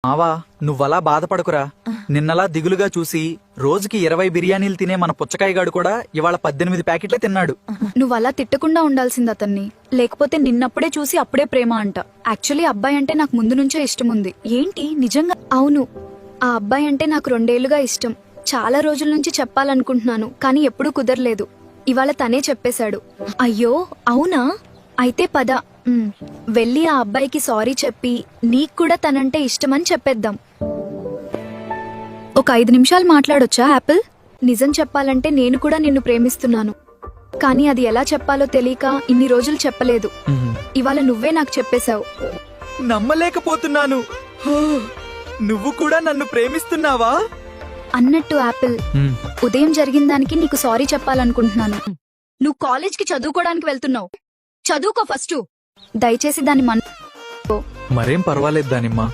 మావా నువ్వలా బాధపడకురా. నిన్నలా దిగులుగా చూసి రోజుకి 20 బిర్యానీలు తినే మన పుచ్చకాయగాడు కూడా ఇవాళ 18 ప్యాకెట్లే తిన్నాడు. నువ్వలా తిట్టకుండా ఉండాల్సింది అతన్ని. లేకపోతే నిన్నప్పుడే చూసి అప్పుడే ప్రేమ అంట. యాక్చువల్లీ అబ్బాయి అంటే నాకు ముందు నుంచే ఇష్టం ఉంది. ఏంటి నిజంగా? అవును, ఆ అబ్బాయి అంటే నాకు 2 ఏళ్లుగా ఇష్టం. చాలా రోజుల నుంచి చెప్పాలనుకుంటున్నాను, కానీ ఎప్పుడూ కుదరలేదు. ఇవాళ తనే చెప్పేశాడు. అయ్యో అవునా? అయితే పద, వెళ్ళి ఆ అబ్బాయికి సారీ చెప్పి నీకు కూడా తనంటే ఇష్టమని చెప్పేద్దాం. ఒక 5 నిమిషాలు మాట్లాడొచ్చా యాపిల్? నిజం చెప్పాలంటే నేను కూడా నిన్ను ప్రేమిస్తున్నాను, కానీ అది ఎలా చెప్పాలో తెలియక ఇన్ని రోజులు చెప్పలేదు. ఇవాళ నువ్వే నాకు చెప్పేశావు. నమ్మలేకపోతున్నాను. నువ్వు కూడా నన్ను ప్రేమిస్తున్నావా? అన్నట్టు యాపిల్, ఉదయం జరిగిన దానికి నీకు సారీ చెప్పాలనుకుంటున్నాను. నువ్వు కాలేజ్కి చదువుకోవడానికి వెళ్తున్నావు, చదువుకో ఫస్ట్. దయచేసి దాన్ని మరేం పర్వాలేదు దానిమ్మా.